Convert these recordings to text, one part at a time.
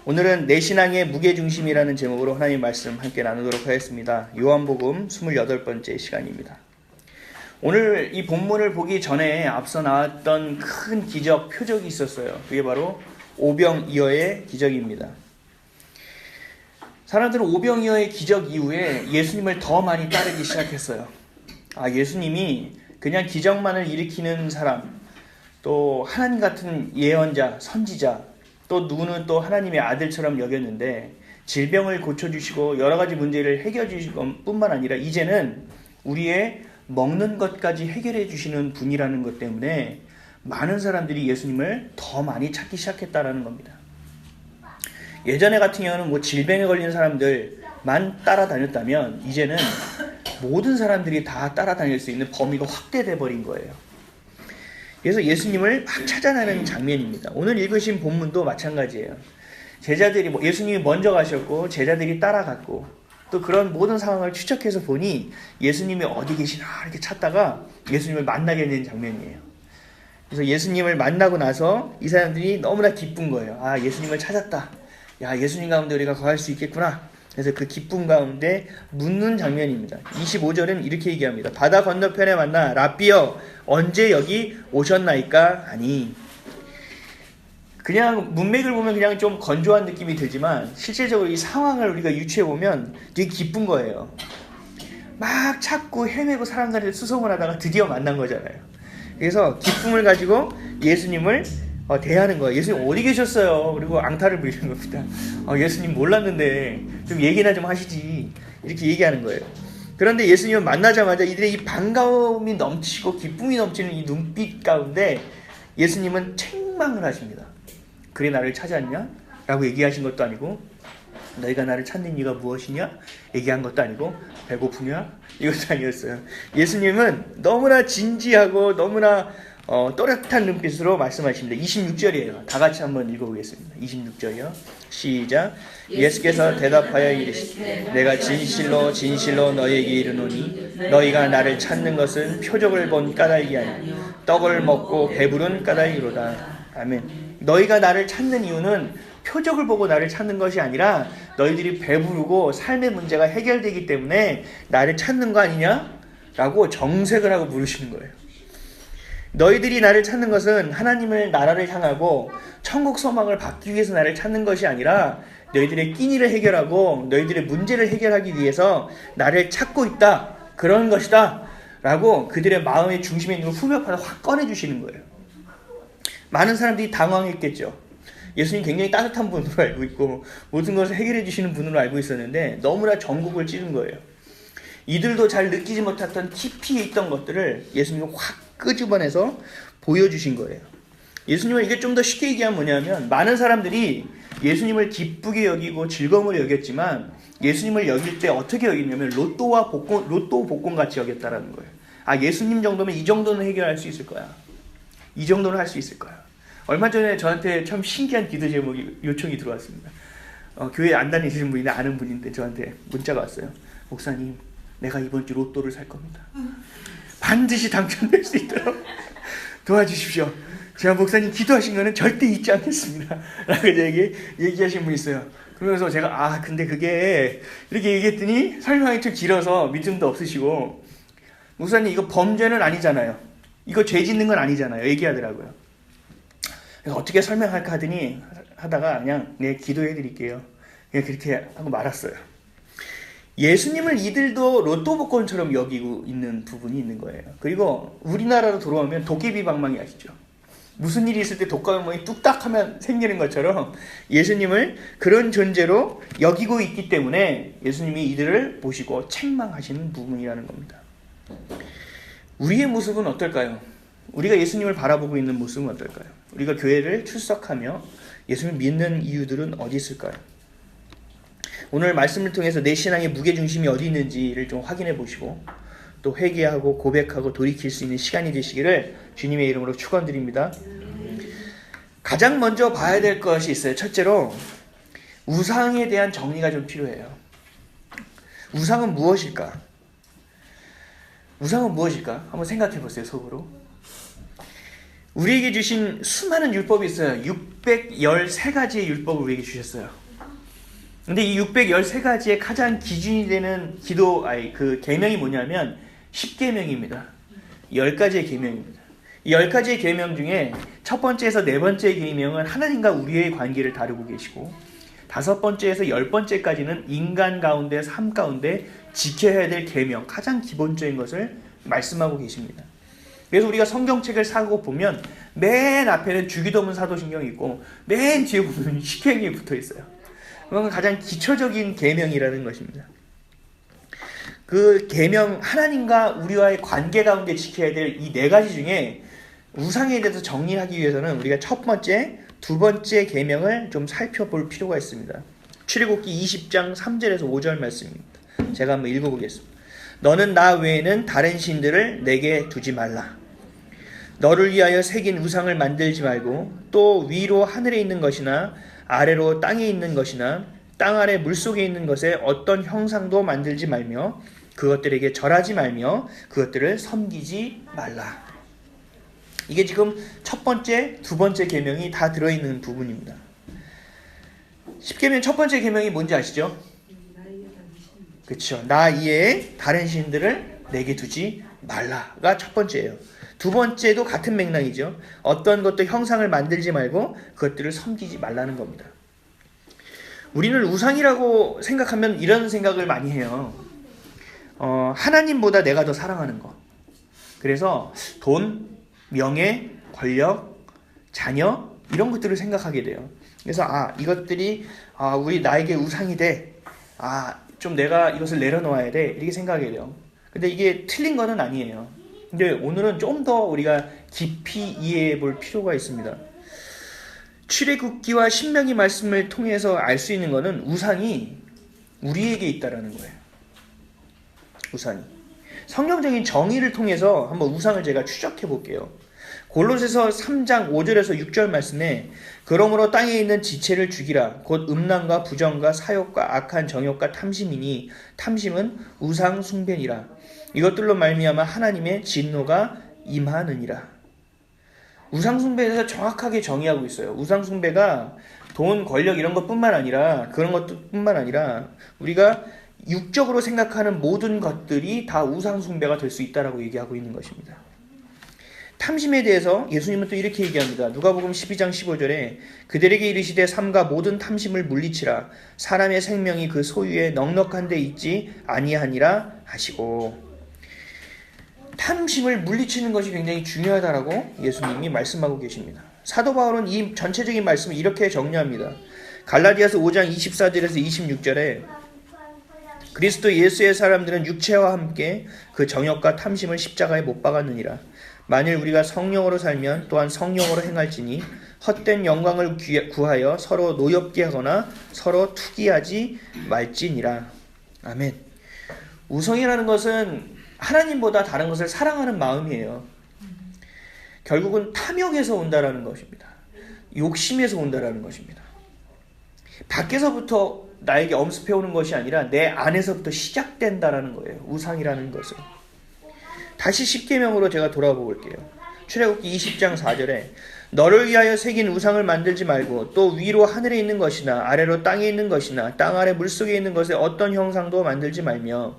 오늘은 내 신앙의 무게중심이라는 제목으로 하나님 말씀 함께 나누도록 하겠습니다. 요한복음 28번째 시간입니다. 오늘 이 본문을 보기 전에 앞서 나왔던 큰 기적, 표적이 있었어요. 그게 바로 오병이어의 기적입니다. 사람들은 오병이어의 기적 이후에 예수님을 더 많이 따르기 시작했어요. 예수님이 그냥 기적만을 일으키는 사람, 또 하나님 같은 예언자, 선지자, 또 누구는 또 하나님의 아들처럼 여겼는데 질병을 고쳐주시고 여러 가지 문제를 해결해 주실 것뿐만 아니라 이제는 우리의 먹는 것까지 해결해 주시는 분이라는 것 때문에 많은 사람들이 예수님을 더 많이 찾기 시작했다라는 겁니다. 예전에 같은 경우는 질병에 걸린 사람들만 따라다녔다면 이제는 모든 사람들이 다 따라다닐 수 있는 범위가 확대돼 버린 거예요. 그래서 예수님을 막 찾아내는 장면입니다. 오늘 읽으신 본문도 마찬가지예요. 제자들이 예수님이 먼저 가셨고 제자들이 따라갔고 또 그런 모든 상황을 추적해서 보니 예수님이 어디 계시나 이렇게 찾다가 예수님을 만나게 되는 장면이에요. 그래서 예수님을 만나고 나서 이 사람들이 너무나 기쁜 거예요. 예수님을 찾았다. 예수님 가운데 우리가 거할 수 있겠구나. 그래서 그 기쁨 가운데 묻는 장면입니다. 25절은 이렇게 얘기합니다. 바다 건너편에 만나 라삐여 언제 여기 오셨나이까 하니, 그냥 문맥을 보면 그냥 좀 건조한 느낌이 들지만 실제적으로 이 상황을 우리가 유추해 보면 되게 기쁜 거예요. 막 찾고 헤매고 사람들을 수소문 하다가 드디어 만난 거잖아요. 그래서 기쁨을 가지고 예수님을 대하는 거예요. 예수님 어디 계셨어요? 그리고 앙탈을 부리는 겁니다. 예수님 몰랐는데 좀 얘기나 좀 하시지. 이렇게 얘기하는 거예요. 그런데 예수님을 만나자마자 이들의 이 반가움이 넘치고 기쁨이 넘치는 이 눈빛 가운데 예수님은 책망을 하십니다. 그래 나를 찾았냐? 라고 얘기하신 것도 아니고, 너희가 나를 찾는 이유가 무엇이냐? 얘기한 것도 아니고, 배고프냐? 이것도 아니었어요. 예수님은 너무나 진지하고 너무나 또렷한 눈빛으로 말씀하십니다. 26절이에요. 다 같이 한번 읽어보겠습니다. 26절이요. 시작. 예수께서 대답하여 이르시되 내가 진실로 진실로 너희에게 이르노니 너희가 나를 찾는 것은 표적을 본 까닭이 아니라 떡을 먹고 배부른 까닭이로다. 아멘. 너희가 나를 찾는 이유는 표적을 보고 나를 찾는 것이 아니라 너희들이 배부르고 삶의 문제가 해결되기 때문에 나를 찾는 거 아니냐? 라고 정색을 하고 물으시는 거예요. 너희들이 나를 찾는 것은 하나님의 나라를 향하고 천국 소망을 받기 위해서 나를 찾는 것이 아니라 너희들의 끼니를 해결하고 너희들의 문제를 해결하기 위해서 나를 찾고 있다. 그런 것이다. 라고 그들의 마음의 중심에 있는 걸 후벼파서 확 꺼내주시는 거예요. 많은 사람들이 당황했겠죠. 예수님 굉장히 따뜻한 분으로 알고 있고 모든 것을 해결해 주시는 분으로 알고 있었는데 너무나 전국을 찌른 거예요. 이들도 잘 느끼지 못했던 깊이 있던 것들을 예수님이 확 끄집어내서 보여주신 거예요. 예수님은 이게 좀 더 쉽게 얘기하면 뭐냐면, 많은 사람들이 예수님을 기쁘게 여기고 즐거움을 여겼지만 예수님을 여길 때 어떻게 여기냐면 로또 복권 같이 여겼다라는 거예요. 예수님 정도면 이 정도는 해결할 수 있을 거야. 이 정도는 할 수 있을 거야. 얼마 전에 저한테 참 신기한 기도 제목이 요청이 들어왔습니다. 교회 안 다니시는 분인데 아는 분인데 저한테 문자가 왔어요. 목사님, 내가 이번 주 로또를 살 겁니다. 반드시 당첨될 수 있도록 도와주십시오. 제가 목사님 기도하신 거는 절대 잊지 않겠습니다. 라고 얘기하신 분이 있어요. 그러면서 제가 근데 그게 이렇게 얘기했더니 설명이 좀 길어서 믿음도 없으시고, 목사님 이거 범죄는 아니잖아요. 이거 죄 짓는 건 아니잖아요. 얘기하더라고요. 그래서 어떻게 설명할까 하다가 그냥 기도해 드릴게요. 그냥 그렇게 하고 말았어요. 예수님을 이들도 로또 복권처럼 여기고 있는 부분이 있는 거예요. 그리고 우리나라로 돌아오면 도깨비 방망이 아시죠? 무슨 일이 있을 때 독감이 뚝딱 하면 생기는 것처럼 예수님을 그런 존재로 여기고 있기 때문에 예수님이 이들을 보시고 책망하시는 부분이라는 겁니다. 우리의 모습은 어떨까요? 우리가 예수님을 바라보고 있는 모습은 어떨까요? 우리가 교회를 출석하며 예수님을 믿는 이유들은 어디 있을까요? 오늘 말씀을 통해서 내 신앙의 무게중심이 어디 있는지를 좀 확인해 보시고 또 회개하고 고백하고 돌이킬 수 있는 시간이 되시기를 주님의 이름으로 축원드립니다. 가장 먼저 봐야 될 것이 있어요. 첫째로 우상에 대한 정리가 좀 필요해요. 우상은 무엇일까? 우상은 무엇일까? 한번 생각해 보세요. 속으로. 우리에게 주신 수많은 율법이 있어요. 613가지의 율법을 우리에게 주셨어요. 근데 이 613가지의 가장 기준이 되는 계명이 뭐냐면 10계명입니다. 10가지의 계명입니다. 이 10가지의 계명 중에 첫 번째에서 네 번째 계명은 하나님과 우리의 관계를 다루고 계시고, 다섯 번째에서 10번째까지는 인간 가운데 삶 가운데 지켜야 될 계명, 가장 기본적인 것을 말씀하고 계십니다. 그래서 우리가 성경책을 사고 보면 맨 앞에는 주기도문 사도신경이 있고 맨 뒤에 보면 십계명이 붙어 있어요. 그건 가장 기초적인 계명이라는 것입니다. 그 계명, 하나님과 우리와의 관계 가운데 지켜야 될 이 네 가지 중에 우상에 대해서 정리하기 위해서는 우리가 첫 번째, 두 번째 계명을 좀 살펴볼 필요가 있습니다. 출애굽기 20장 3절에서 5절 말씀입니다. 제가 한번 읽어보겠습니다. 너는 나 외에는 다른 신들을 내게 두지 말라. 너를 위하여 새긴 우상을 만들지 말고, 또 위로 하늘에 있는 것이나 아래로 땅에 있는 것이나 땅 아래 물속에 있는 것에 어떤 형상도 만들지 말며 그것들에게 절하지 말며 그것들을 섬기지 말라. 이게 지금 첫 번째, 두 번째 계명이 다 들어있는 부분입니다. 10계명 첫 번째 계명이 뭔지 아시죠? 그렇죠. 나 이외에 다른 신들을 내게 두지 말라가 첫 번째예요. 두 번째도 같은 맥락이죠. 어떤 것도 형상을 만들지 말고 그것들을 섬기지 말라는 겁니다. 우리는 우상이라고 생각하면 이런 생각을 많이 해요. 하나님보다 내가 더 사랑하는 것. 그래서 돈, 명예, 권력, 자녀 이런 것들을 생각하게 돼요. 그래서 이것들이 우리 나에게 우상이 돼. 좀 내가 이것을 내려놓아야 돼. 이렇게 생각하게 돼요. 근데 이게 틀린 거는 아니에요. 근데 오늘은 좀 더 우리가 깊이 이해해 볼 필요가 있습니다. 출애굽기와 신명기 말씀을 통해서 알 수 있는 것은 우상이 우리에게 있다라는 거예요. 우상이. 성경적인 정의를 통해서 한번 우상을 제가 추적해 볼게요. 골로새서 3장 5절에서 6절 말씀에 그러므로 땅에 있는 지체를 죽이라. 곧 음란과 부정과 사욕과 악한 정욕과 탐심이니 탐심은 우상 숭배니라. 이것들로 말미암아 하나님의 진노가 임하느니라. 우상 숭배에서 정확하게 정의하고 있어요. 우상 숭배가 돈, 권력 이런 것뿐만 아니라 그런 것뿐만 아니라 우리가 육적으로 생각하는 모든 것들이 다 우상 숭배가 될 수 있다라고 얘기하고 있는 것입니다. 탐심에 대해서 예수님은 또 이렇게 얘기합니다. 누가복음 12장 15절에 그들에게 이르시되 삼가 모든 탐심을 물리치라. 사람의 생명이 그 소유에 넉넉한 데 있지 아니하니라 하시고, 탐심을 물리치는 것이 굉장히 중요하다라고 예수님이 말씀하고 계십니다. 사도 바울은 이 전체적인 말씀을 이렇게 정리합니다. 갈라디아서 5장 24절에서 26절에 그리스도 예수의 사람들은 육체와 함께 그 정욕과 탐심을 십자가에 못 박았느니라. 만일 우리가 성령으로 살면 또한 성령으로 행할지니 헛된 영광을 구하여 서로 노엽게 하거나 서로 투기하지 말지니라. 아멘. 우상이라는 것은 하나님보다 다른 것을 사랑하는 마음이에요. 결국은 탐욕에서 온다라는 것입니다. 욕심에서 온다라는 것입니다. 밖에서부터 나에게 엄습해오는 것이 아니라 내 안에서부터 시작된다라는 거예요. 우상이라는 것은. 다시 10계명으로 제가 돌아볼게요. 출애굽기 20장 4절에 너를 위하여 새긴 우상을 만들지 말고 또 위로 하늘에 있는 것이나 아래로 땅에 있는 것이나 땅 아래 물속에 있는 것에 어떤 형상도 만들지 말며.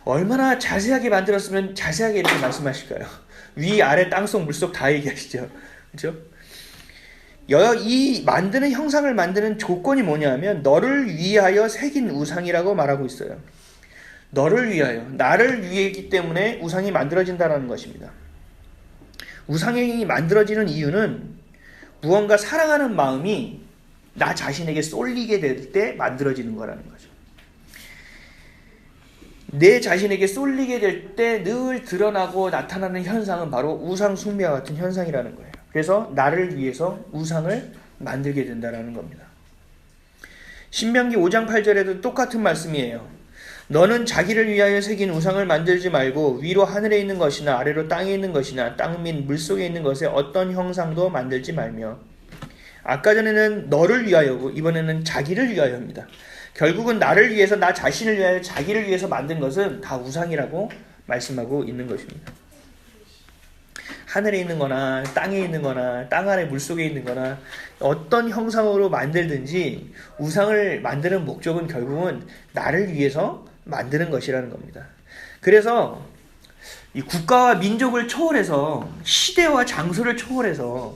얼마나 자세하게 만들었으면 자세하게 이렇게 말씀하실까요? 위, 아래, 땅속, 물속 다 얘기하시죠. 그렇죠? 이 만드는 형상을 만드는 조건이 뭐냐면 너를 위하여 새긴 우상이라고 말하고 있어요. 너를 위하여, 나를 위해이기 때문에 우상이 만들어진다는 것입니다. 우상이 만들어지는 이유는 무언가 사랑하는 마음이 나 자신에게 쏠리게 될 때 만들어지는 거라는 거죠. 내 자신에게 쏠리게 될 때 늘 드러나고 나타나는 현상은 바로 우상 숭배와 같은 현상이라는 거예요. 그래서 나를 위해서 우상을 만들게 된다는 겁니다. 신명기 5장 8절에도 똑같은 말씀이에요. 너는 자기를 위하여 새긴 우상을 만들지 말고 위로 하늘에 있는 것이나 아래로 땅에 있는 것이나 땅 및 물속에 있는 것에 어떤 형상도 만들지 말며. 아까 전에는 너를 위하여고 이번에는 자기를 위하여입니다. 결국은 나를 위해서, 나 자신을 위하여, 자기를 위해서 만든 것은 다 우상이라고 말씀하고 있는 것입니다. 하늘에 있는 거나 땅에 있는 거나 땅 아래 물속에 있는 거나 어떤 형상으로 만들든지 우상을 만드는 목적은 결국은 나를 위해서 만드는 것이라는 겁니다. 그래서 이 국가와 민족을 초월해서 시대와 장소를 초월해서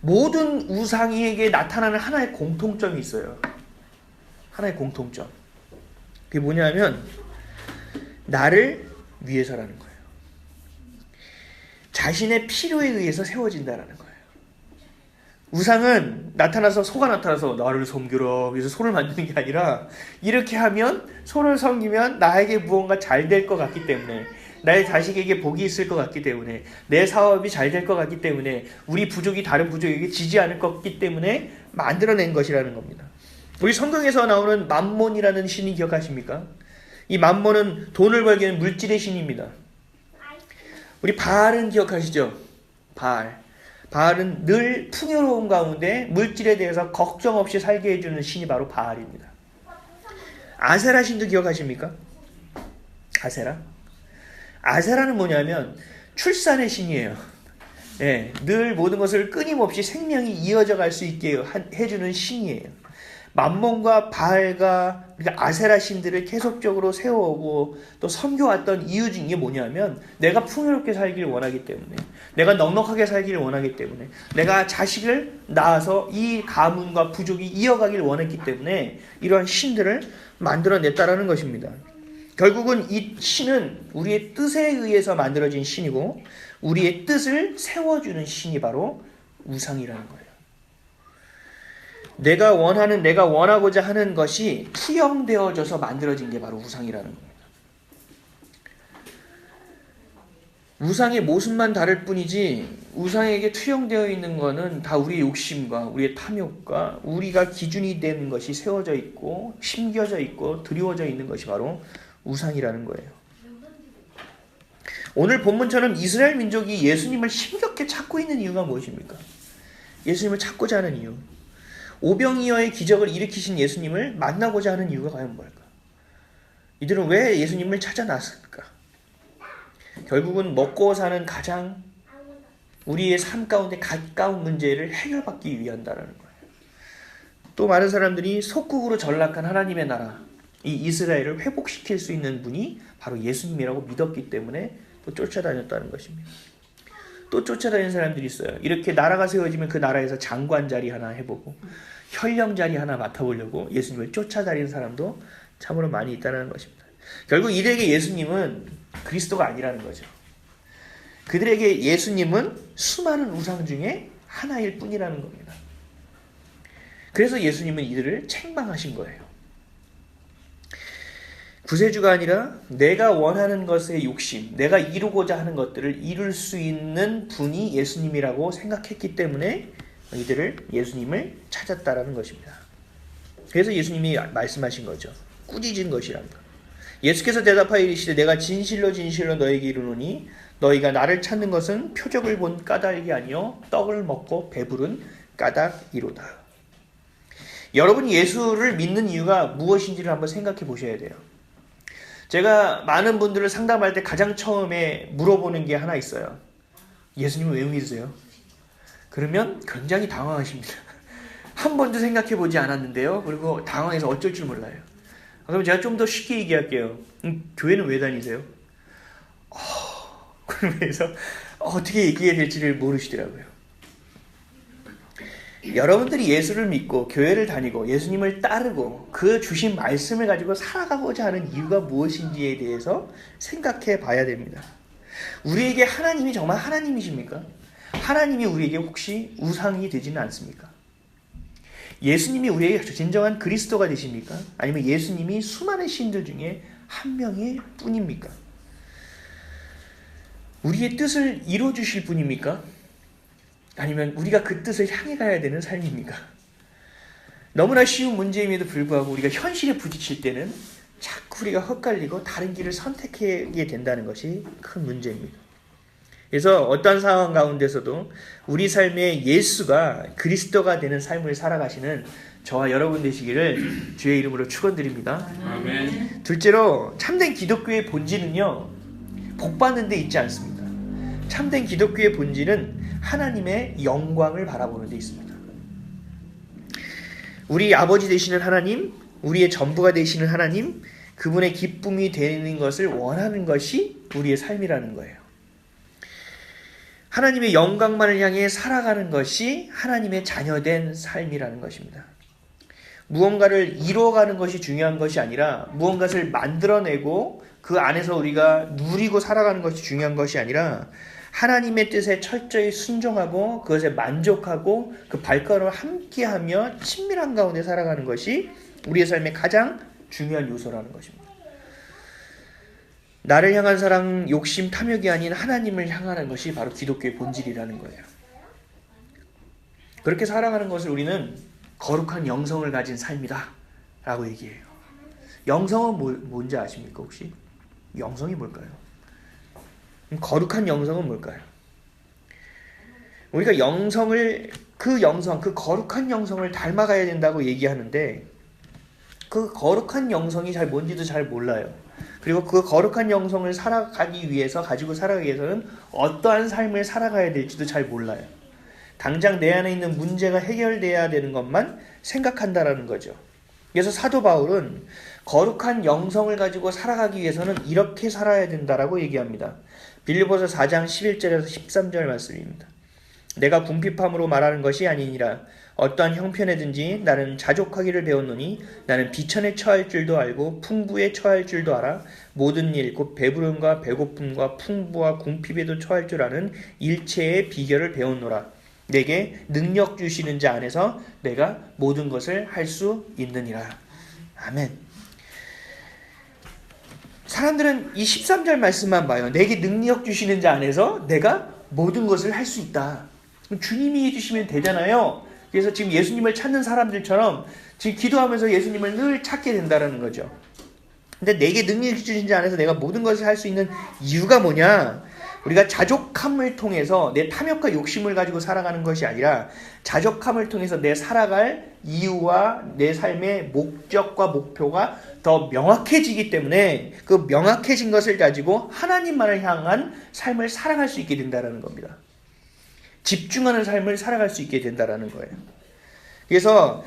모든 우상에게 나타나는 하나의 공통점이 있어요. 하나의 공통점. 그게 뭐냐면 나를 위해서라는 거예요. 자신의 필요에 의해서 세워진다라는 거예요. 우상은 소가 나타나서 나를 섬기라 그래서 소를 만드는 게 아니라 이렇게 하면 소를 섬기면 나에게 무언가 잘 될 것 같기 때문에 나의 자식에게 복이 있을 것 같기 때문에 내 사업이 잘 될 것 같기 때문에 우리 부족이 다른 부족에게 지지 않을 것 같기 때문에 만들어낸 것이라는 겁니다. 우리 성경에서 나오는 맘몬이라는 신이 기억하십니까? 이 맘몬은 돈을 벌기 위한 물질의 신입니다. 우리 바알은 기억하시죠? 바알은 늘 풍요로운 가운데 물질에 대해서 걱정 없이 살게 해주는 신이 바로 바알입니다. 아세라 신도 기억하십니까? 아세라는 뭐냐면 출산의 신이에요. 예, 늘 모든 것을 끊임없이 생명이 이어져 갈 수 있게 해주는 신이에요. 맘몬과 바알과 아세라 신들을 계속적으로 세워오고 또 섬겨왔던 이유 중에 뭐냐면 내가 풍요롭게 살기를 원하기 때문에, 내가 넉넉하게 살기를 원하기 때문에, 내가 자식을 낳아서 이 가문과 부족이 이어가기를 원했기 때문에 이러한 신들을 만들어냈다라는 것입니다. 결국은 이 신은 우리의 뜻에 의해서 만들어진 신이고 우리의 뜻을 세워주는 신이 바로 우상이라는 거예요. 내가 원하고자 하는 것이 투영되어져서 만들어진 게 바로 우상이라는 겁니다. 우상의 모습만 다를 뿐이지 우상에게 투영되어 있는 것은 다 우리의 욕심과 우리의 탐욕과 우리가 기준이 되는 것이 세워져 있고 심겨져 있고 드리워져 있는 것이 바로 우상이라는 거예요. 오늘 본문처럼 이스라엘 민족이 예수님을 힘겹게 찾고 있는 이유가 무엇입니까? 예수님을 찾고자 하는 이유. 오병이어의 기적을 일으키신 예수님을 만나고자 하는 이유가 과연 뭘까? 이들은 왜 예수님을 찾아 나섰을까? 결국은 먹고 사는 가장 우리의 삶 가운데 가까운 문제를 해결받기 위한다라는 거예요. 또 많은 사람들이 속국으로 전락한 하나님의 나라, 이 이스라엘을 회복시킬 수 있는 분이 바로 예수님이라고 믿었기 때문에 또 쫓아다녔다는 것입니다. 또 쫓아다니는 사람들이 있어요. 이렇게 나라가 세워지면 그 나라에서 장관 자리 하나 해보고 현령 자리 하나 맡아보려고 예수님을 쫓아다니는 사람도 참으로 많이 있다는 것입니다. 결국 이들에게 예수님은 그리스도가 아니라는 거죠. 그들에게 예수님은 수많은 우상 중에 하나일 뿐이라는 겁니다. 그래서 예수님은 이들을 책망하신 거예요. 구세주가 아니라 내가 원하는 것의 욕심, 내가 이루고자 하는 것들을 이룰 수 있는 분이 예수님이라고 생각했기 때문에 예수님을 찾았다라는 것입니다. 그래서 예수님이 말씀하신 거죠. 꾸짖은 것이란다. 예수께서 대답하여 이르시되 내가 진실로 진실로 너에게 이르노니 너희가 나를 찾는 것은 표적을 본 까닭이 아니요 떡을 먹고 배부른 까닭이로다. 여러분이 예수를 믿는 이유가 무엇인지를 한번 생각해 보셔야 돼요. 제가 많은 분들을 상담할 때 가장 처음에 물어보는 게 하나 있어요. 예수님을 왜 믿으세요? 그러면 굉장히 당황하십니다. 한 번도 생각해 보지 않았는데요. 그리고 당황해서 어쩔 줄 몰라요. 그럼 제가 좀 더 쉽게 얘기할게요. 교회는 왜 다니세요? 그러면서 어떻게 얘기해야 될지를 모르시더라고요. 여러분들이 예수를 믿고 교회를 다니고 예수님을 따르고 그 주신 말씀을 가지고 살아가고자 하는 이유가 무엇인지에 대해서 생각해 봐야 됩니다. 우리에게 하나님이 정말 하나님이십니까? 하나님이 우리에게 혹시 우상이 되지는 않습니까? 예수님이 우리에게 진정한 그리스도가 되십니까? 아니면 예수님이 수많은 신들 중에 한 명일 뿐입니까? 우리의 뜻을 이루어주실 분입니까? 아니면 우리가 그 뜻을 향해 가야 되는 삶입니까? 너무나 쉬운 문제임에도 불구하고 우리가 현실에 부딪힐 때는 자꾸 우리가 헛갈리고 다른 길을 선택하게 된다는 것이 큰 문제입니다. 그래서 어떤 상황 가운데서도 우리 삶에 예수가 그리스도가 되는 삶을 살아가시는 저와 여러분 되시기를 주의 이름으로 축원드립니다. 아멘. 둘째로 참된 기독교의 본질은요, 복 받는 데 있지 않습니다. 참된 기독교의 본질은 하나님의 영광을 바라보는 데 있습니다. 우리 아버지 되시는 하나님, 우리의 전부가 되시는 하나님, 그분의 기쁨이 되는 것을 원하는 것이 우리의 삶이라는 거예요. 하나님의 영광만을 향해 살아가는 것이 하나님의 자녀된 삶이라는 것입니다. 무언가를 이루어가는 것이 중요한 것이 아니라 무언가를 만들어내고 그 안에서 우리가 누리고 살아가는 것이 중요한 것이 아니라 하나님의 뜻에 철저히 순종하고 그것에 만족하고 그 발걸음을 함께하며 친밀한 가운데 살아가는 것이 우리의 삶의 가장 중요한 요소라는 것입니다. 나를 향한 사랑, 욕심, 탐욕이 아닌 하나님을 향하는 것이 바로 기독교의 본질이라는 거예요. 그렇게 살아가는 것을 우리는 거룩한 영성을 가진 삶이다 라고 얘기해요. 영성은 뭔지 아십니까 혹시? 영성이 뭘까요? 거룩한 영성은 뭘까요? 우리가 그 거룩한 영성을 닮아가야 된다고 얘기하는데 그 거룩한 영성이 뭔지도 잘 몰라요. 그리고 그 거룩한 영성을 가지고 살아가기 위해서는 어떠한 삶을 살아가야 될지도 잘 몰라요. 당장 내 안에 있는 문제가 해결돼야 되는 것만 생각한다라는 거죠. 그래서 사도 바울은 거룩한 영성을 가지고 살아가기 위해서는 이렇게 살아야 된다라고 얘기합니다. 빌립보서 4장 11절에서 13절 말씀입니다. 내가 궁핍함으로 말하는 것이 아니니라. 어떠한 형편에든지 나는 자족하기를 배웠노니 나는 비천에 처할 줄도 알고 풍부에 처할 줄도 알아. 모든 일 곧 배부름과 배고픔과 풍부와 궁핍에도 처할 줄 아는 일체의 비결을 배웠노라. 내게 능력 주시는 자 안에서 내가 모든 것을 할 수 있느니라. 아멘. 사람들은 이 13절 말씀만 봐요. 내게 능력 주시는 자 안에서 내가 모든 것을 할 수 있다. 주님이 해주시면 되잖아요. 그래서 지금 예수님을 찾는 사람들처럼 지금 기도하면서 예수님을 늘 찾게 된다는 거죠. 근데 내게 능력 주신 자 안에서 내가 모든 것을 할 수 있는 이유가 뭐냐? 우리가 자족함을 통해서 내 탐욕과 욕심을 가지고 살아가는 것이 아니라 자족함을 통해서 내 살아갈 이유와 내 삶의 목적과 목표가 더 명확해지기 때문에 그 명확해진 것을 가지고 하나님만을 향한 삶을 살아갈 수 있게 된다는 겁니다. 집중하는 삶을 살아갈 수 있게 된다는 거예요. 그래서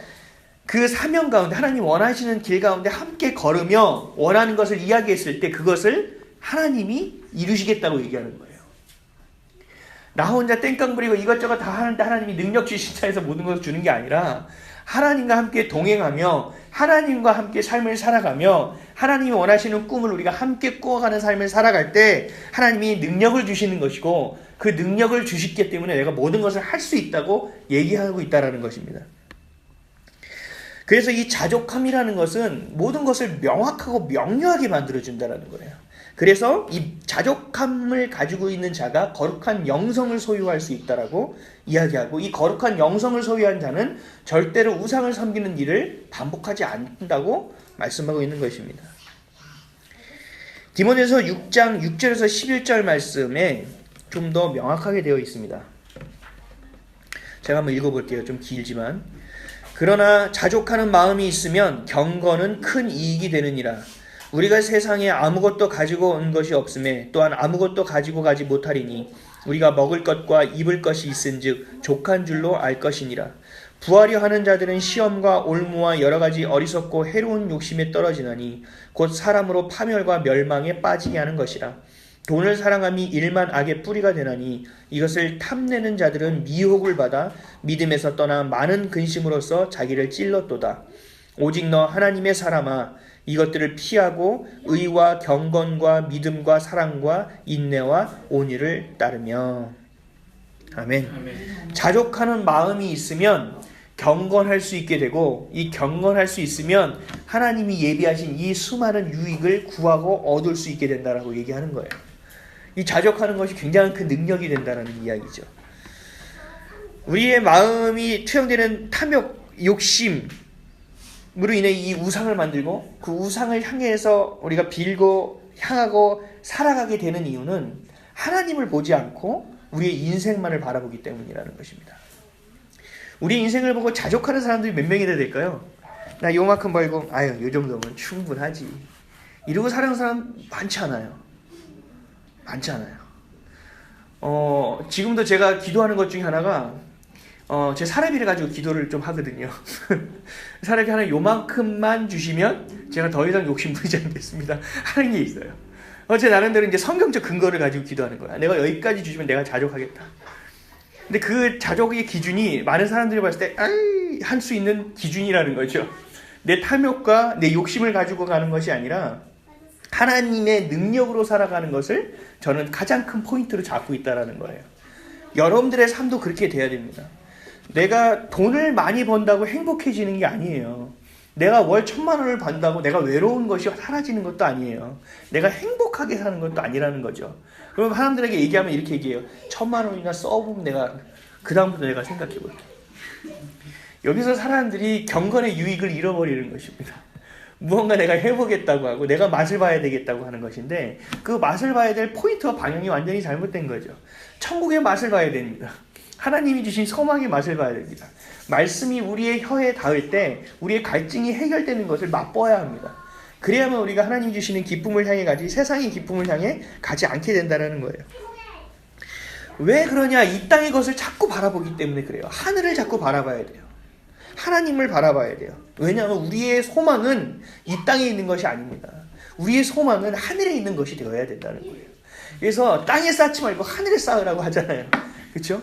그 사명 가운데 하나님 원하시는 길 가운데 함께 걸으며 원하는 것을 이야기했을 때 그것을 하나님이 이루시겠다고 얘기하는 거예요. 나 혼자 땡깡 부리고 이것저것 다 하는데 하나님이 능력 주신 자에서 모든 것을 주는 게 아니라 하나님과 함께 동행하며 하나님과 함께 삶을 살아가며 하나님이 원하시는 꿈을 우리가 함께 꾸어가는 삶을 살아갈 때 하나님이 능력을 주시는 것이고 그 능력을 주시기 때문에 내가 모든 것을 할 수 있다고 얘기하고 있다는 것입니다. 그래서 이 자족함이라는 것은 모든 것을 명확하고 명료하게 만들어준다는 거예요. 그래서 이 자족함을 가지고 있는 자가 거룩한 영성을 소유할 수 있다라고 이야기하고 이 거룩한 영성을 소유한 자는 절대로 우상을 섬기는 일을 반복하지 않는다고 말씀하고 있는 것입니다. 디모데서 6장 6절에서 11절 말씀에 좀 더 명확하게 되어 있습니다. 제가 한번 읽어볼게요. 좀 길지만. 그러나 자족하는 마음이 있으면 경건은 큰 이익이 되느니라. 우리가 세상에 아무것도 가지고 온 것이 없음에 또한 아무것도 가지고 가지 못하리니 우리가 먹을 것과 입을 것이 있은즉 족한 줄로 알 것이니라. 부하려 하는 자들은 시험과 올무와 여러 가지 어리석고 해로운 욕심에 떨어지나니 곧 사람으로 파멸과 멸망에 빠지게 하는 것이라. 돈을 사랑함이 일만 악의 뿌리가 되나니 이것을 탐내는 자들은 미혹을 받아 믿음에서 떠나 많은 근심으로써 자기를 찔렀도다. 오직 너 하나님의 사람아 이것들을 피하고 의와 경건과 믿음과 사랑과 인내와 온유를 따르며. 아멘. 자족하는 마음이 있으면 경건할 수 있게 되고 이 경건할 수 있으면 하나님이 예비하신 이 수많은 유익을 구하고 얻을 수 있게 된다라고 얘기하는 거예요. 이 자족하는 것이 굉장히 큰 능력이 된다는 이야기죠. 우리의 마음이 투영되는 탐욕, 욕심으로 인해 이 우상을 만들고 그 우상을 향해서 우리가 빌고 향하고 살아가게 되는 이유는 하나님을 보지 않고 우리의 인생만을 바라보기 때문이라는 것입니다. 우리 인생을 보고 자족하는 사람들이 몇 명이나 될까요? 나 요만큼 벌고 요 정도면 충분하지 이러고 살아가는 사람 많지 않아요. 지금도 제가 기도하는 것 중에 하나가 제 사례비를 가지고 기도를 좀 하거든요. 사례비 하나 요만큼만 주시면 제가 더 이상 욕심 부리지 않겠습니다 하는 게 있어요. 제 나름대로 이제 성경적 근거를 가지고 기도하는 거야. 내가 여기까지 주시면 내가 자족하겠다. 근데 그 자족의 기준이 많은 사람들이 봤을 때 할 수 있는 기준이라는 거죠. 내 탐욕과 내 욕심을 가지고 가는 것이 아니라 하나님의 능력으로 살아가는 것을 저는 가장 큰 포인트로 잡고 있다는 거예요. 여러분들의 삶도 그렇게 돼야 됩니다. 내가 돈을 많이 번다고 행복해지는 게 아니에요. 내가 월 1,000만 원을 번다고 내가 외로운 것이 사라지는 것도 아니에요. 내가 행복하게 사는 것도 아니라는 거죠. 그럼 사람들에게 얘기하면 이렇게 얘기해요. 1,000만 원이나 써보면 내가 그 다음부터 내가 생각해볼게. 여기서 사람들이 경건의 유익을 잃어버리는 것입니다. 무언가 내가 해보겠다고 하고 내가 맛을 봐야 되겠다고 하는 것인데 그 맛을 봐야 될 포인트와 방향이 완전히 잘못된 거죠. 천국의 맛을 봐야 됩니다. 하나님이 주신 소망의 맛을 봐야 됩니다. 말씀이 우리의 혀에 닿을 때 우리의 갈증이 해결되는 것을 맛보아야 합니다. 그래야만 우리가 하나님 주시는 기쁨을 향해 가지 세상의 기쁨을 향해 가지 않게 된다는 거예요. 왜 그러냐? 이 땅의 것을 자꾸 바라보기 때문에 그래요. 하늘을 자꾸 바라봐야 돼요. 하나님을 바라봐야 돼요. 왜냐하면 우리의 소망은 이 땅에 있는 것이 아닙니다. 우리의 소망은 하늘에 있는 것이 되어야 된다는 거예요. 그래서 땅에 쌓지 말고 하늘에 쌓으라고 하잖아요. 그렇죠?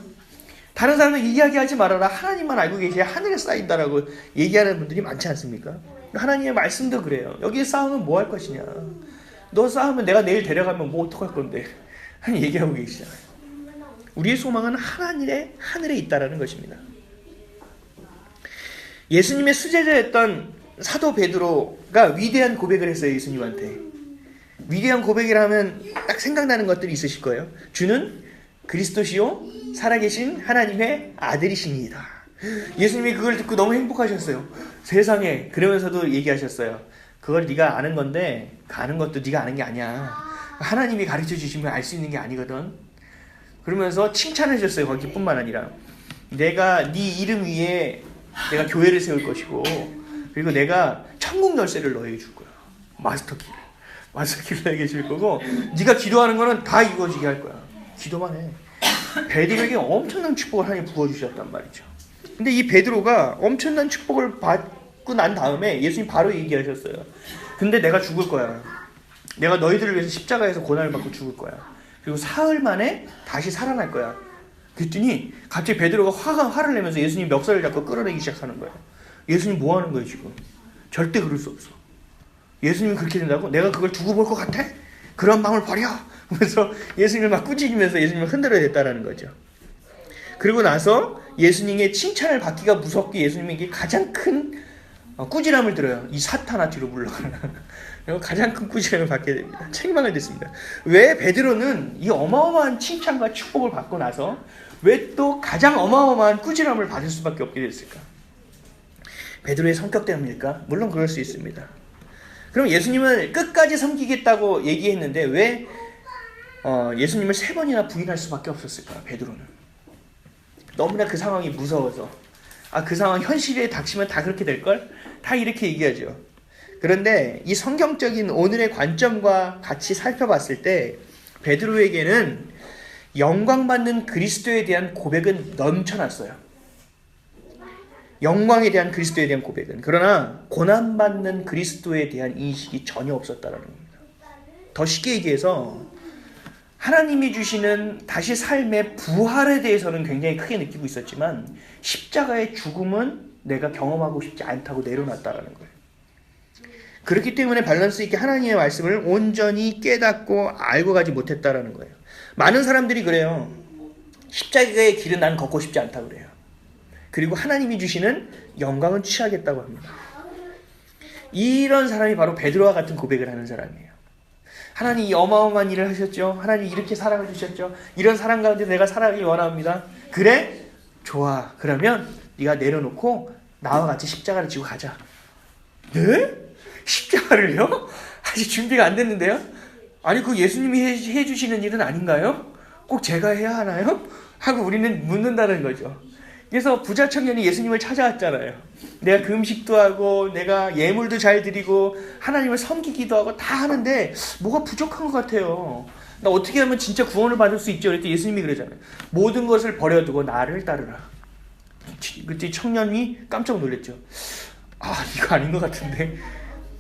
다른 사람들 이야기하지 말아라. 하나님만 알고 계셔야 하늘에 쌓인다라고 얘기하는 분들이 많지 않습니까? 하나님의 말씀도 그래요. 여기에 쌓으면 뭐 할 것이냐. 너 쌓으면 내가 내일 데려가면 뭐 어떡할 건데. 하나님 얘기하고 계시잖아요. 우리의 소망은 하늘에 있다라는 것입니다. 예수님의 수제자였던 사도 베드로가 위대한 고백을 했어요. 예수님한테. 위대한 고백이라면 딱 생각나는 것들이 있으실 거예요. 주는 그리스도시요 살아계신 하나님의 아들이시니이다. 예수님이 그걸 듣고 너무 행복하셨어요. 세상에. 그러면서도 얘기하셨어요. 그걸 네가 아는 건데 가는 것도 네가 아는 게 아니야. 하나님이 가르쳐 주시면 알 수 있는 게 아니거든. 그러면서 칭찬해 주셨어요. 거기뿐만 아니라 내가 네 이름 위에 내가 교회를 세울 것이고 그리고 내가 천국 열쇠를 너에게 줄 거야. 마스터키를 너에게 줄 거고 네가 기도하는 거는 다 이루어지게 할 거야. 기도만 해. 베드로에게 엄청난 축복을 하나님 부어주셨단 말이죠. 근데 이 베드로가 엄청난 축복을 받고 난 다음에 예수님 바로 얘기하셨어요. 근데 내가 죽을 거야. 내가 너희들을 위해서 십자가에서 고난을 받고 죽을 거야. 그리고 사흘 만에 다시 살아날 거야. 그랬더니 갑자기 베드로가 화를 내면서 예수님 멱살을 잡고 끌어내기 시작하는 거예요. 예수님 뭐 하는 거예요 지금? 절대 그럴 수 없어. 예수님이 그렇게 된다고? 내가 그걸 두고 볼 것 같아? 그런 마음을 버려! 그래서 예수님을 막 꾸짖으면서 예수님을 흔들어냈다라는 거죠. 그리고 나서 예수님의 칭찬을 받기가 무섭게 예수님에게 가장 큰 꾸지람을 들어요. 이 사탄아 뒤로 물러가라. 가장 큰 꾸지람을 받게 됩니다. 책망을 듣습니다. 왜 베드로는 이 어마어마한 칭찬과 축복을 받고 나서 왜 또 가장 어마어마한 꾸지람을 받을 수밖에 없게 됐을까? 베드로의 성격 때문일까? 물론 그럴 수 있습니다. 그럼 예수님을 끝까지 섬기겠다고 얘기했는데 왜 예수님을 3번이나 부인할 수밖에 없었을까? 베드로는 너무나 그 상황이 무서워서 그 상황 현실에 닥치면 다 그렇게 될걸? 다 이렇게 얘기하죠. 그런데 이 성경적인 오늘의 관점과 같이 살펴봤을 때 베드로에게는 영광받는 그리스도에 대한 고백은 넘쳐났어요. 영광에 대한 그리스도에 대한 고백은. 그러나 고난받는 그리스도에 대한 인식이 전혀 없었다는 겁니다. 더 쉽게 얘기해서 하나님이 주시는 다시 삶의 부활에 대해서는 굉장히 크게 느끼고 있었지만 십자가의 죽음은 내가 경험하고 싶지 않다고 내려놨다는 거예요. 그렇기 때문에 밸런스 있게 하나님의 말씀을 온전히 깨닫고 알고 가지 못했다는 거예요. 많은 사람들이 그래요. 십자가의 길은 난 걷고 싶지 않다고 그래요. 그리고 하나님이 주시는 영광은 취하겠다고 합니다. 이런 사람이 바로 베드로와 같은 고백을 하는 사람이에요. 하나님 이 어마어마한 일을 하셨죠. 하나님 이렇게 사랑을 주셨죠. 이런 사랑 가운데 내가 살아가길 원합니다. 그래? 좋아. 그러면 네가 내려놓고 나와 같이 십자가를 지고 가자. 네? 십자가를요? 아직 준비가 안 됐는데요? 아니 그 예수님이 해주시는 일은 아닌가요? 꼭 제가 해야 하나요? 하고 우리는 묻는다는 거죠. 그래서 부자 청년이 예수님을 찾아왔잖아요. 내가 금식도 하고 내가 예물도 잘 드리고 하나님을 섬기기도 하고 다 하는데 뭐가 부족한 것 같아요. 나 어떻게 하면 진짜 구원을 받을 수 있죠? 그랬더니 예수님이 그러잖아요. 모든 것을 버려두고 나를 따르라. 그때 청년이 깜짝 놀랐죠. 아, 이거 아닌 것 같은데.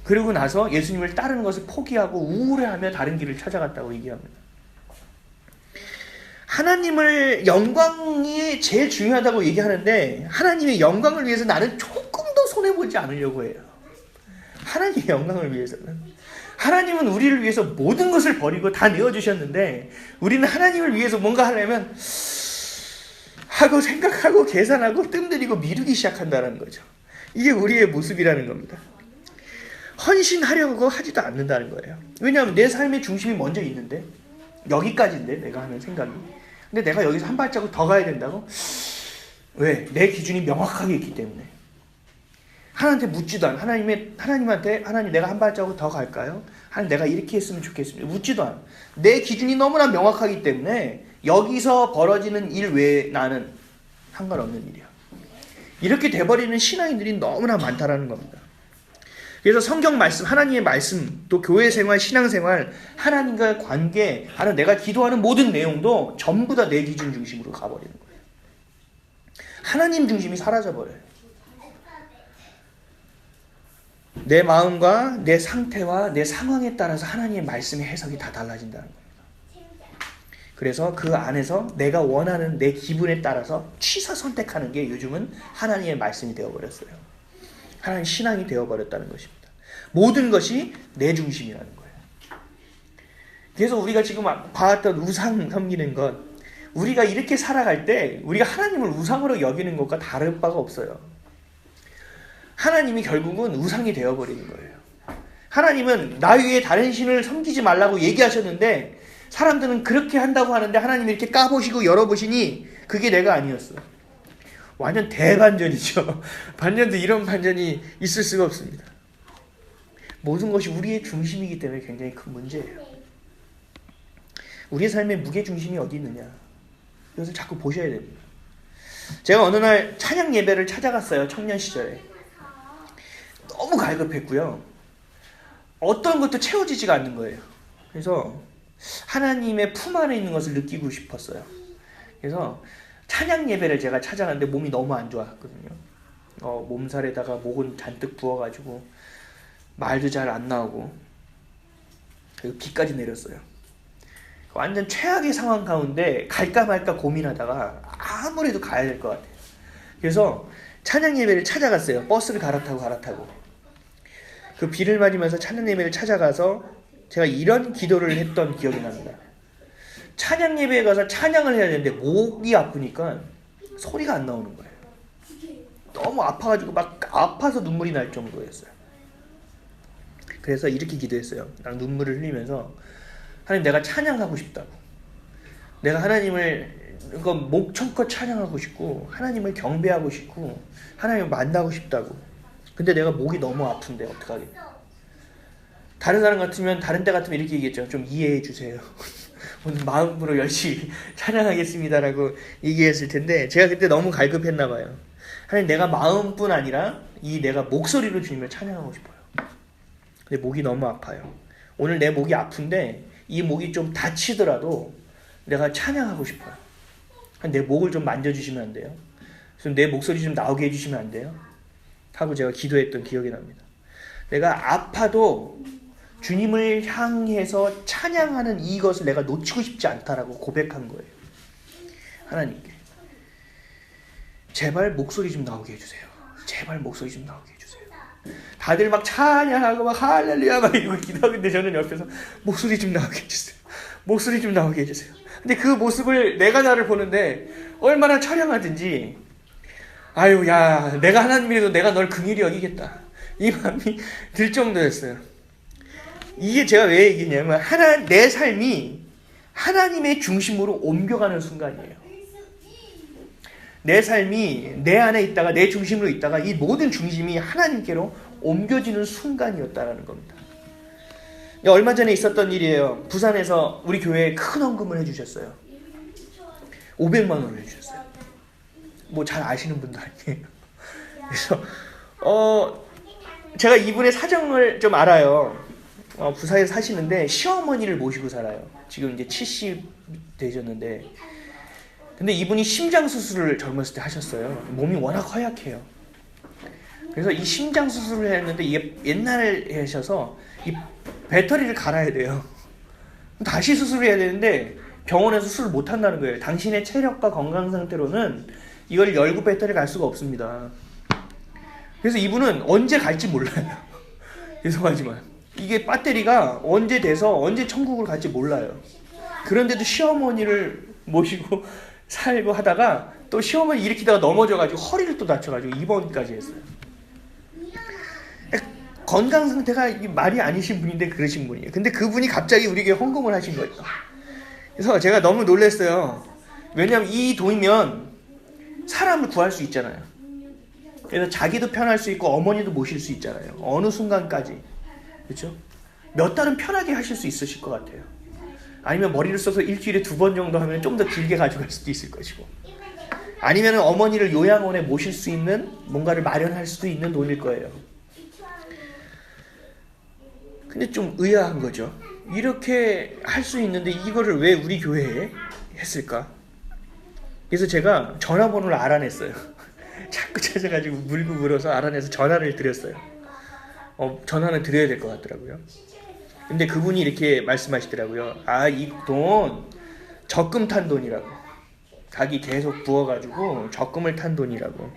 그러고 나서 예수님을 따르는 것을 포기하고 우울해하며 다른 길을 찾아갔다고 얘기합니다. 하나님을 영광이 제일 중요하다고 얘기하는데 하나님의 영광을 위해서 나는 조금도 손해보지 않으려고 해요. 하나님의 영광을 위해서는. 하나님은 우리를 위해서 모든 것을 버리고 다 내어주셨는데 우리는 하나님을 위해서 뭔가 하려면 하고 생각하고 계산하고 뜸들이고 미루기 시작한다는 거죠. 이게 우리의 모습이라는 겁니다. 헌신하려고 하지도 않는다는 거예요. 왜냐하면 내 삶의 중심이 먼저 있는데 여기까지인데 내가 하는 생각이. 근데 내가 여기서 한 발자국 더 가야 된다고? 왜? 내 기준이 명확하게 있기 때문에. 하나님한테 묻지도 않아. 하나님한테 하나님 내가 한 발자국 더 갈까요? 하나님 내가 이렇게 했으면 좋겠습니다. 묻지도 않아. 내 기준이 너무나 명확하기 때문에 여기서 벌어지는 일 외에 나는 상관없는 일이야. 이렇게 돼버리는 신앙인들이 너무나 많다라는 겁니다. 그래서 성경 말씀, 하나님의 말씀, 또 교회 생활, 신앙 생활, 하나님과의 관계, 하는 내가 기도하는 모든 내용도 전부 다 내 기준 중심으로 가버리는 거예요. 하나님 중심이 사라져버려요. 내 마음과 내 상태와 내 상황에 따라서 하나님의 말씀의 해석이 다 달라진다는 겁니다. 그래서 그 안에서 내가 원하는 내 기분에 따라서 취사 선택하는 게 요즘은 하나님의 말씀이 되어버렸어요. 하나님 신앙이 되어버렸다는 것입니다. 모든 것이 내 중심이라는 거예요. 그래서 우리가 지금 봐왔던 우상 섬기는 것, 우리가 이렇게 살아갈 때 우리가 하나님을 우상으로 여기는 것과 다를 바가 없어요. 하나님이 결국은 우상이 되어버리는 거예요. 하나님은 나 위에 다른 신을 섬기지 말라고 얘기하셨는데 사람들은 그렇게 한다고 하는데 하나님이 이렇게 까보시고 열어보시니 그게 내가 아니었어. 완전 대반전이죠. 반전도 이런 반전이 있을 수가 없습니다. 모든 것이 우리의 중심이기 때문에 굉장히 큰 문제예요. 우리의 삶의 무게중심이 어디 있느냐. 이것을 자꾸 보셔야 됩니다. 제가 어느 날 찬양 예배를 찾아갔어요. 청년 시절에. 너무 갈급했고요. 어떤 것도 채워지지가 않는 거예요. 그래서 하나님의 품 안에 있는 것을 느끼고 싶었어요. 그래서 찬양 예배를 제가 찾아갔는데 몸이 너무 안 좋았거든요. 몸살에다가 목은 잔뜩 부어가지고 말도 잘 안 나오고 그리고 비까지 내렸어요. 완전 최악의 상황 가운데 갈까 말까 고민하다가 아무래도 가야 될 것 같아요. 그래서 찬양 예배를 찾아갔어요. 버스를 갈아타고 그 비를 맞으면서 찬양 예배를 찾아가서 제가 이런 기도를 했던 기억이 납니다. 찬양 예배에 가서 찬양을 해야 되는데 목이 아프니까 소리가 안 나오는 거예요. 너무 아파가지고 막 아파서 눈물이 날 정도였어요. 그래서 이렇게 기도했어요. 난 눈물을 흘리면서 하나님 내가 찬양하고 싶다고. 내가 하나님을 목청껏 찬양하고 싶고 하나님을 경배하고 싶고 하나님을 만나고 싶다고. 근데 내가 목이 너무 아픈데 어떡하겠냐. 다른 사람 같으면 다른 때 같으면 이렇게 얘기했죠. 좀 이해해 주세요. 오늘 마음으로 열심히 찬양하겠습니다 라고 얘기했을 텐데 제가 그때 너무 갈급했나 봐요. 하나님 내가 마음뿐 아니라 이 내가 목소리로 주님을 찬양하고 싶어요. 근데 목이 너무 아파요. 오늘 내 목이 아픈데 이 목이 좀 다치더라도 내가 찬양하고 싶어요. 내 목을 좀 만져주시면 안 돼요? 그래서 내 목소리 좀 나오게 해주시면 안 돼요? 하고 제가 기도했던 기억이 납니다. 내가 아파도 주님을 향해서 찬양하는 이것을 내가 놓치고 싶지 않다라고 고백한 거예요. 하나님께 제발 목소리 좀 나오게 해주세요. 제발 목소리 좀 나오게 해주세요. 다들 막 찬양하고 막 할렐루야 막 이러고 기도하는데 저는 옆에서 목소리 좀 나오게 해주세요. 목소리 좀 나오게 해주세요. 근데 그 모습을 내가 나를 보는데 얼마나 처량하든지 아유 야 내가 하나님이라도 내가 널 긍휼히 여기겠다 이 마음이 들 정도였어요. 이게 제가 왜 얘기냐면 내 삶이 하나님의 중심으로 옮겨가는 순간이에요. 내 삶이 내 안에 있다가 내 중심으로 있다가 이 모든 중심이 하나님께로 옮겨지는 순간이었다라는 겁니다. 얼마 전에 있었던 일이에요. 부산에서 우리 교회에 큰 헌금을 해주셨어요. 500만 원을 해주셨어요. 뭐 잘 아시는 분도 아니에요. 그래서 제가 이분의 사정을 좀 알아요. 부산에 사시는데 시어머니를 모시고 살아요. 지금 이제 70 되셨는데, 근데 이분이 심장 수술을 젊었을 때 하셨어요. 몸이 워낙 허약해요. 그래서 이 심장 수술을 했는데 이게 옛날에 하셔서 이 배터리를 갈아야 돼요. 다시 수술을 해야 되는데 병원에서 수술을 못 한다는 거예요. 당신의 체력과 건강 상태로는 이걸 열고 배터리 갈 수가 없습니다. 그래서 이분은 언제 갈지 몰라요. 죄송하지만 이게 배터리가 언제 돼서 언제 천국을 갈지 몰라요. 그런데도 시어머니를 모시고 살고 하다가 또 시어머니 일으키다가 넘어져가지고 허리를 또 다쳐가지고 입원까지 했어요. 건강 상태가 말이 아니신 분인데 그러신 분이에요. 근데 그분이 갑자기 우리에게 헌금을 하신 거예요. 그래서 제가 너무 놀랐어요. 왜냐하면 이 돈이면 사람을 구할 수 있잖아요. 그래서 자기도 편할 수 있고 어머니도 모실 수 있잖아요. 어느 순간까지. 그렇죠? 몇 달은 편하게 하실 수 있으실 것 같아요. 아니면 머리를 써서 일주일에 2번 정도 하면 좀 더 길게 가져갈 수도 있을 것이고, 아니면 어머니를 요양원에 모실 수 있는 뭔가를 마련할 수도 있는 돈일 거예요. 근데 좀 의아한 거죠. 이렇게 할 수 있는데 이거를 왜 우리 교회에 했을까? 그래서 제가 전화번호를 알아냈어요. 자꾸 찾아가지고 물고 물어서 알아내서 전화를 드렸어요. 전화는 드려야 될 것 같더라고요. 근데 그분이 이렇게 말씀하시더라고요. 이 돈 적금 탄 돈이라고. 자기 계속 부어가지고 적금을 탄 돈이라고.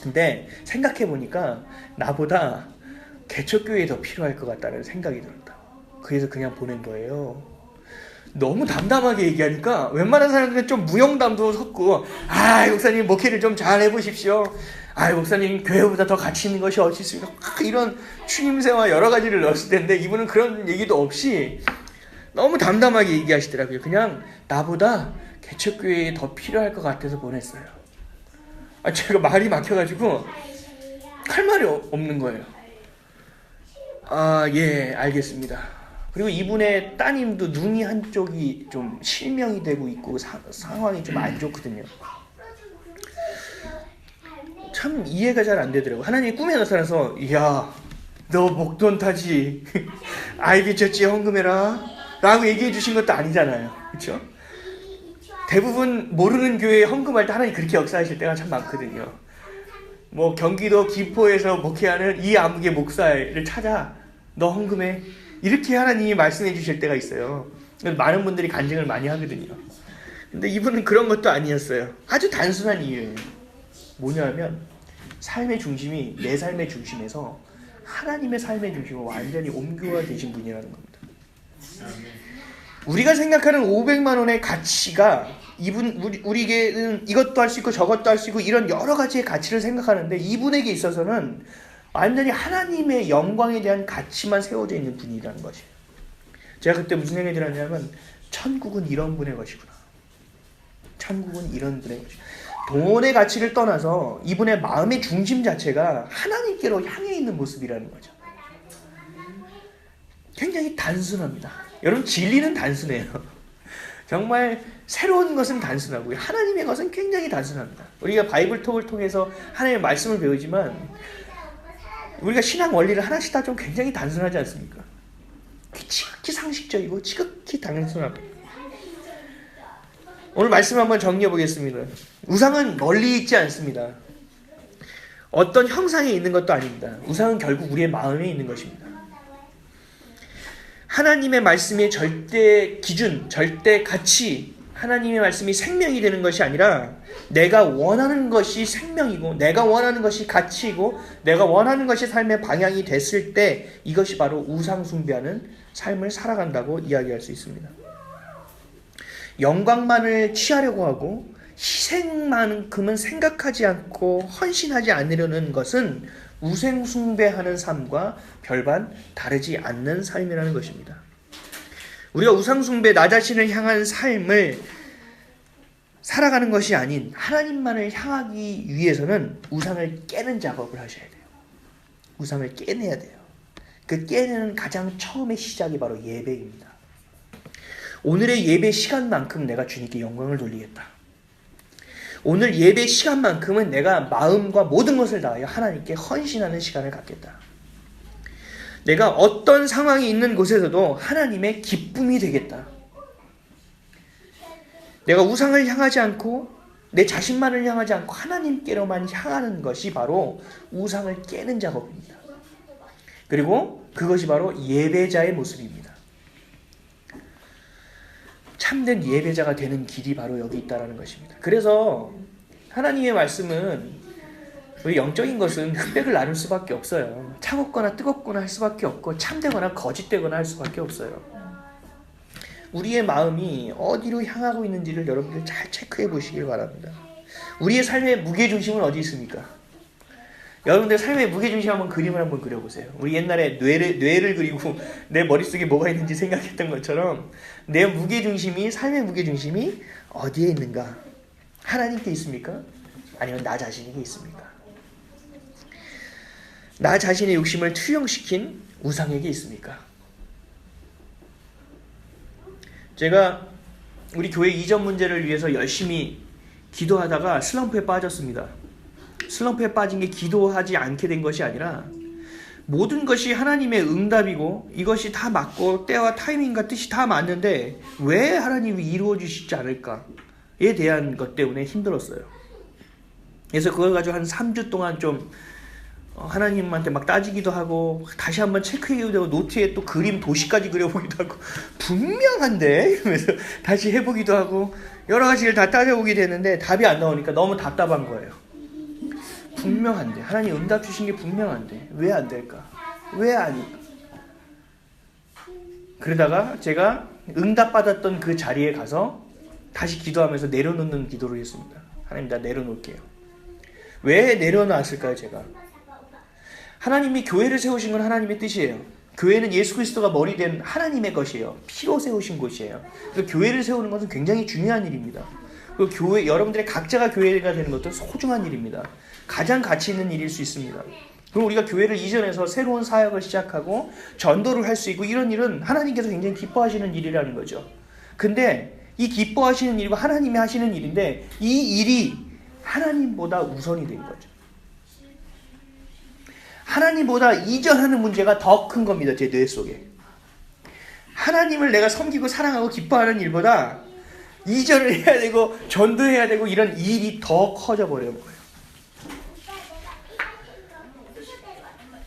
근데 생각해보니까 나보다 개척교회에 더 필요할 것 같다는 생각이 들었다. 그래서 그냥 보낸 거예요. 너무 담담하게 얘기하니까 웬만한 사람들은 좀 무용담도 섞고, 목사님 목회를 좀 잘 해보십시오. 목사님 교회보다 더 가치 있는 것이 어디 있습니까? 이런 추임새와 여러 가지를 넣었을 텐데 이분은 그런 얘기도 없이 너무 담담하게 얘기하시더라고요. 그냥 나보다 개척교회에 더 필요할 것 같아서 보냈어요. 제가 말이 막혀가지고 할 말이 없는 거예요. 예, 알겠습니다. 그리고 이분의 따님도 눈이 한쪽이 좀 실명이 되고 있고 상황이 좀 안 좋거든요. 참 이해가 잘 안 되더라고요. 하나님이 꿈에 나타나서 야, 너 목돈 타지? 아이비 처치에 헌금해라 라고 얘기해 주신 것도 아니잖아요. 그렇죠? 대부분 모르는 교회에 헌금할 때 하나님이 그렇게 역사하실 때가 참 많거든요. 뭐 경기도 김포에서 목회하는 이 아무개 목사를 찾아 너 헌금해 이렇게 하나님이 말씀해 주실 때가 있어요. 많은 분들이 간증을 많이 하거든요. 근데 이분은 그런 것도 아니었어요. 아주 단순한 이유예요. 뭐냐면 삶의 중심이 내 삶의 중심에서 하나님의 삶의 중심으로 완전히 옮겨와 계신 분이라는 겁니다. 우리가 생각하는 500만 원의 가치가 우리에게는 이것도 할 수 있고 저것도 할 수 있고 이런 여러 가지의 가치를 생각하는데 이분에게 있어서는 완전히 하나님의 영광에 대한 가치만 세워져 있는 분이라는 것이에요. 제가 그때 무슨 생각이 들었냐면 천국은 이런 분의 것이구나. 천국은 이런 분의 것이구나. 돈의 가치를 떠나서 이분의 마음의 중심 자체가 하나님께로 향해 있는 모습이라는 거죠. 굉장히 단순합니다. 여러분 진리는 단순해요. 정말 새로운 것은 단순하고요. 하나님의 것은 굉장히 단순합니다. 우리가 바이블톡을 통해서 하나님의 말씀을 배우지만 우리가 신앙 원리를 하나씩 다 좀 굉장히 단순하지 않습니까? 지극히 상식적이고 지극히 단순합니다. 오늘 말씀 한번 정리해 보겠습니다. 우상은 멀리 있지 않습니다. 어떤 형상에 있는 것도 아닙니다. 우상은 결국 우리의 마음에 있는 것입니다. 하나님의 말씀의 절대 기준, 절대 가치, 하나님의 말씀이 생명이 되는 것이 아니라 내가 원하는 것이 생명이고 내가 원하는 것이 가치이고 내가 원하는 것이 삶의 방향이 됐을 때 이것이 바로 우상 숭배하는 삶을 살아간다고 이야기할 수 있습니다. 영광만을 취하려고 하고 희생만큼은 생각하지 않고 헌신하지 않으려는 것은 우상 숭배하는 삶과 별반 다르지 않는 삶이라는 것입니다. 우리가 우상 숭배, 나 자신을 향한 삶을 살아가는 것이 아닌 하나님만을 향하기 위해서는 우상을 깨는 작업을 하셔야 돼요. 우상을 깨내야 돼요. 그 깨내는 가장 처음의 시작이 바로 예배입니다. 오늘의 예배 시간만큼 내가 주님께 영광을 돌리겠다. 오늘 예배 시간만큼은 내가 마음과 모든 것을 다하여 하나님께 헌신하는 시간을 갖겠다. 내가 어떤 상황이 있는 곳에서도 하나님의 기쁨이 되겠다. 내가 우상을 향하지 않고 내 자신만을 향하지 않고 하나님께로만 향하는 것이 바로 우상을 깨는 작업입니다. 그리고 그것이 바로 예배자의 모습입니다. 참된 예배자가 되는 길이 바로 여기 있다는 것입니다. 그래서 하나님의 말씀은 우리 영적인 것은 흑백을 나눌 수밖에 없어요. 차갑거나 뜨겁거나 할 수밖에 없고 참되거나 거짓되거나 할 수밖에 없어요. 우리의 마음이 어디로 향하고 있는지를 여러분들 잘 체크해 보시길 바랍니다. 우리의 삶의 무게중심은 어디 있습니까? 여러분들 삶의 무게중심 한번 그림을 한번 그려보세요. 우리 옛날에 뇌를 그리고 내 머릿속에 뭐가 있는지 생각했던 것처럼 내 무게중심이, 삶의 무게중심이 어디에 있는가? 하나님께 있습니까? 아니면 나 자신에게 있습니까? 나 자신의 욕심을 투영시킨 우상에게 있습니까? 제가 우리 교회 이전 문제를 위해서 열심히 기도하다가 슬럼프에 빠졌습니다. 슬럼프에 빠진 게 기도하지 않게 된 것이 아니라 모든 것이 하나님의 응답이고 이것이 다 맞고 때와 타이밍과 뜻이 다 맞는데 왜 하나님이 이루어 주시지 않을까에 대한 것 때문에 힘들었어요. 그래서 그걸 가지고 한 3주 동안 좀 하나님한테 막 따지기도 하고 다시 한번 체크해보기도 하고 노트에 또 그림 도시까지 그려보기도 하고 분명한데 이러면서 다시 해보기도 하고 여러 가지를 다 따져보게 되는데 답이 안 나오니까 너무 답답한 거예요. 분명한데 하나님 응답 주신 게 분명한데 왜 안 될까? 왜 아닐까? 그러다가 제가 응답 받았던 그 자리에 가서 다시 기도하면서 내려놓는 기도를 했습니다. 하나님 나 내려놓을게요. 왜 내려놨을까요 제가? 하나님이 교회를 세우신 건 하나님의 뜻이에요. 교회는 예수 그리스도가 머리 된 하나님의 것이에요. 피로 세우신 곳이에요. 그래서 교회를 세우는 것은 굉장히 중요한 일입니다. 그리고 교회, 여러분들의 각자가 교회가 되는 것도 소중한 일입니다. 가장 가치 있는 일일 수 있습니다. 그리고 우리가 교회를 이전해서 새로운 사역을 시작하고 전도를 할 수 있고 이런 일은 하나님께서 굉장히 기뻐하시는 일이라는 거죠. 근데 이 기뻐하시는 일과 하나님이 하시는 일인데 이 일이 하나님보다 우선이 된 거죠. 하나님보다 이전하는 문제가 더 큰 겁니다. 제 뇌 속에. 하나님을 내가 섬기고 사랑하고 기뻐하는 일보다 이전을 해야 되고 전도해야 되고 이런 일이 더 커져 버리는 거예요.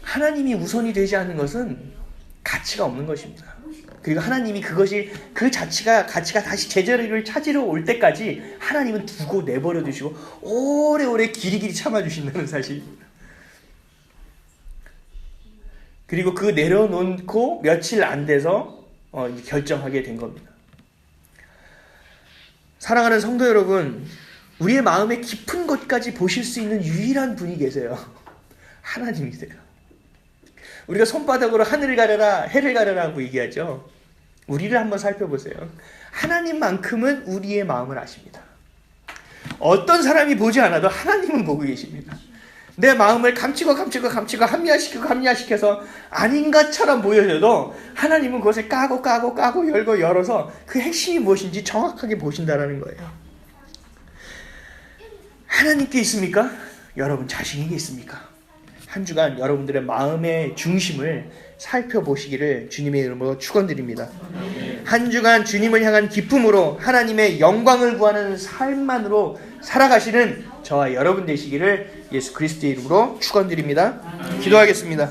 하나님이 우선이 되지 않는 것은 가치가 없는 것입니다. 그리고 하나님이 그것이 그 가치가 다시 제자리를 찾으러 올 때까지 하나님은 두고 내버려 두시고 오래오래 길이길이 참아주신다는 사실입니다. 그리고 그 내려놓고 며칠 안 돼서 결정하게 된 겁니다. 사랑하는 성도 여러분, 우리의 마음의 깊은 것까지 보실 수 있는 유일한 분이 계세요. 하나님이세요. 우리가 손바닥으로 하늘을 가려라, 해를 가려라고 얘기하죠. 우리를 한번 살펴보세요. 하나님만큼은 우리의 마음을 아십니다. 어떤 사람이 보지 않아도 하나님은 보고 계십니다. 내 마음을 감추고 합리화시켜서 아닌 것처럼 보여져도 하나님은 그것을 까고 열고 열어서 그 핵심이 무엇인지 정확하게 보신다라는 거예요. 하나님께 있습니까? 여러분 자신에게 있습니까? 한 주간 여러분들의 마음의 중심을 살펴보시기를 주님의 이름으로 축원드립니다. 한 주간 주님을 향한 기쁨으로 하나님의 영광을 구하는 삶만으로 살아가시는 저와 여러분 되시기를 예수 그리스도의 이름으로 축원드립니다. 기도하겠습니다.